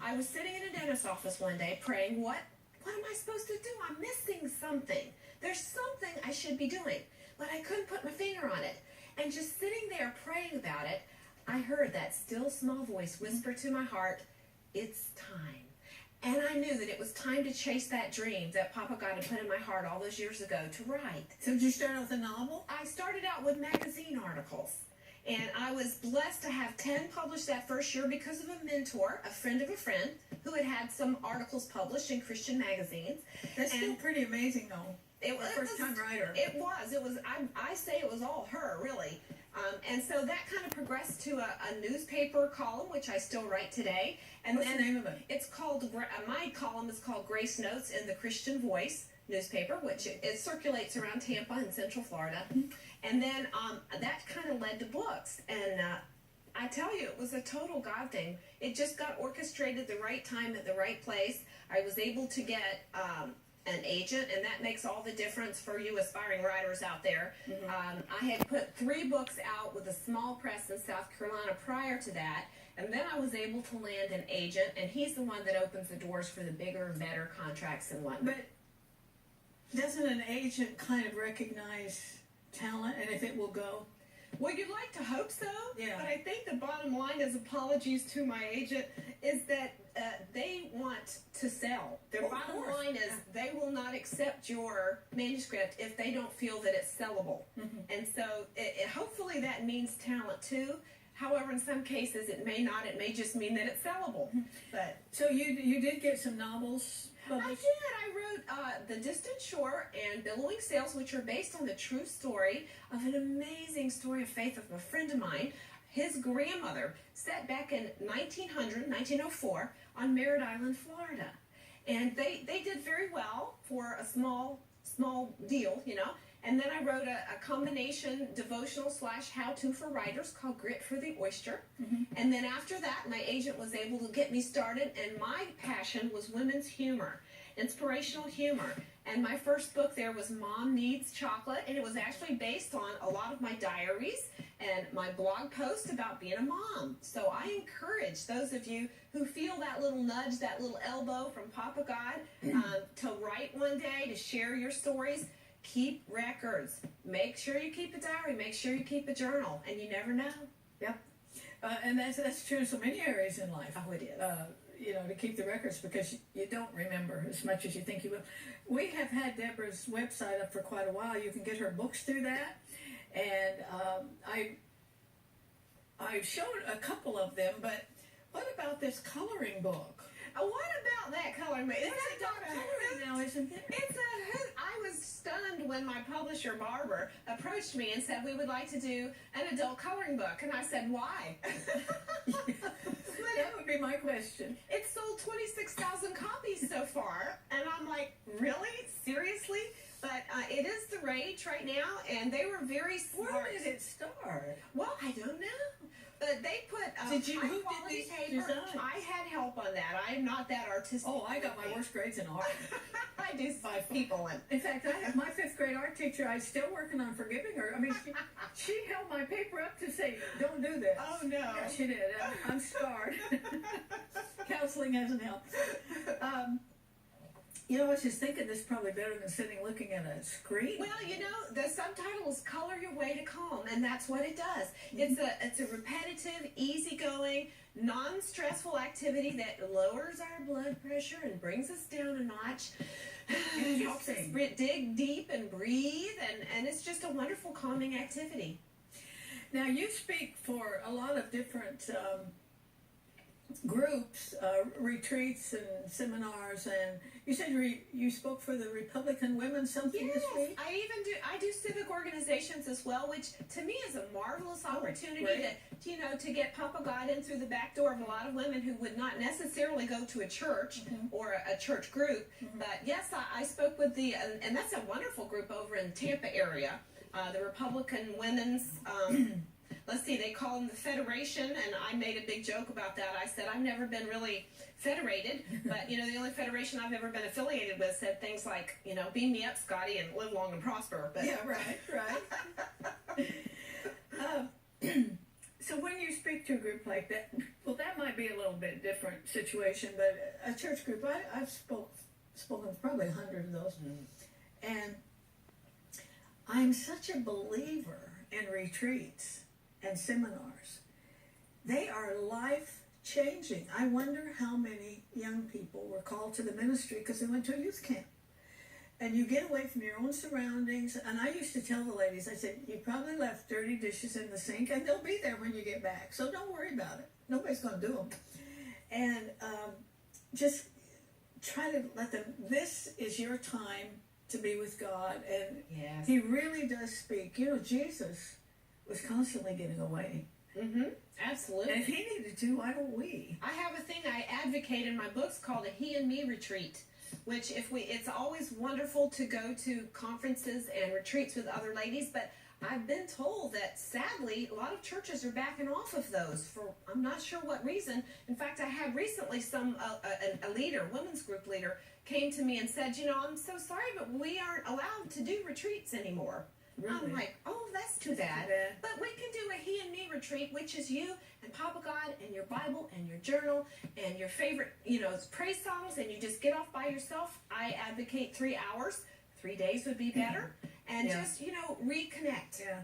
I was sitting in a dentist's office one day praying, what am I supposed to do? I'm missing something. There's something I should be doing, but I couldn't put my finger on it. And just sitting there praying about it, I heard that still small voice whisper to my heart, it's time. And I knew that it was time to chase that dream that Papa God had put in my heart all those years ago to write. So did you start out with a novel? I started out with magazine articles. And I was blessed to have 10 published that first year because of a mentor, a friend of a friend, who had had some articles published in Christian magazines. That's still pretty amazing, though. It was first-time writer. It was. I say it was all her, really. And so that kind of progressed to a newspaper column, which I still write today. And What's the name of it? It's called, my column is called Grace Notes in the Christian Voice newspaper, which it circulates around Tampa and Central Florida. And then that kind of led to books. And I tell you, it was a total God thing. It just got orchestrated the right time at the right place. I was able to get an agent, and that makes all the difference for you aspiring writers out there. I had put 3 books out with a small press in South Carolina prior to that, and then I was able to land an agent, and he's the one that opens the doors for the bigger and better contracts and whatnot. But doesn't an agent kind of recognize talent and if it will go? Well, you'd like to hope so, yeah. But I think the bottom line is, apologies to my agent, is that they want to sell. Their bottom line is they will not accept your manuscript if they don't feel that it's sellable. And so hopefully that means talent too. However, in some cases it may not. It may just mean that it's sellable. But so you did get some novels published? I did. I wrote The Distant Shore and Billowing Sails, which are based on the true story of an amazing story of faith of a friend of mine. His grandmother set back in 1904 on Merritt Island, Florida. And they did very well for a small deal, you know. And then I wrote a combination devotional / how-to for writers called Grit for the Oyster. And then after that, my agent was able to get me started, and my passion was women's humor, inspirational humor. And my first book there was Mom Needs Chocolate, and it was actually based on a lot of my diaries and my blog post about being a mom. So I encourage those of you who feel that little nudge, that little elbow from Papa God to write one day, to share your stories. Keep records. Make sure you keep a diary. Make sure you keep a journal, and you never know. Yep. And that's true in so many areas in life. Oh, it is. You know, to keep the records, because you don't remember as much as you think you will. We have had Deborah's website up for quite a while. You can get her books through that. And I've shown a couple of them, but what about this coloring book? What about that coloring book? Is that not a hoot? Now, isn't it? It's a hoot. I was stunned when my publisher, Barbara, approached me and said we would like to do an adult coloring book. And I said, why? That would be my question. It's sold 26,000 copies so far. And I'm like, really? Seriously? But it is the rage right now, and they were very smart. Where did it start? Well, I don't know. But they put who did high-quality paper. designs? I had help on that. I am not that artistic. Oh, I got my worst grades in art. I do 5 people in. In fact, my 5th grade art teacher, I'm still working on forgiving her. I mean, she held my paper up to say, don't do this. Oh, no. Yeah, she did. I'm scarred. Counseling hasn't helped. You know, I was just thinking this is probably better than sitting looking at a screen. Well, you know, the subtitle is Color Your Way to Calm, and that's what it does. It's a repetitive, easygoing, non-stressful activity that lowers our blood pressure and brings us down a notch. Helps us dig deep and breathe, and it's just a wonderful calming activity. Now, you speak for a lot of different groups, retreats and seminars, and you said you spoke for the Republican Women something this week? I do civic organizations as well, which to me is a marvelous opportunity to get Papa God in through the back door of a lot of women who would not necessarily go to a church or a church group. But yes, I spoke with and that's a wonderful group over in Tampa area, the Republican Women's let's see, they call them the Federation, and I made a big joke about that. I said, I've never been really federated, but, you know, the only federation I've ever been affiliated with said things like, you know, beam me up, Scotty, and live long and prosper. But yeah, right. So when you speak to a group like that, Well, that might be a little bit different situation, but a church group, I've spoken with probably 100 of those. And I'm such a believer in retreats and seminars. They are life-changing. I wonder how many young people were called to the ministry because they went to a youth camp. And you get away from your own surroundings. And I used to tell the ladies, I said, you probably left dirty dishes in the sink, and they'll be there when you get back. So don't worry about it. Nobody's going to do them. And just try to let them, this is your time to be with God. And Yes. He really does speak. You know, Jesus was constantly getting away. Absolutely. And if He needed to, why don't we? I have a thing I advocate in my books called a He and Me retreat, which it's always wonderful to go to conferences and retreats with other ladies, but I've been told that sadly a lot of churches are backing off of those for I'm not sure what reason. In fact, I had recently a leader, women's group leader, came to me and said, you know, I'm so sorry, but we aren't allowed to do retreats anymore. Really? I'm like, oh, that's too bad. But we can do a He and Me retreat, which is you and Papa God and your Bible and your journal and your favorite, you know, praise songs, and you just get off by yourself. I advocate 3 hours. 3 days would be better. And just, you know, reconnect. Yeah.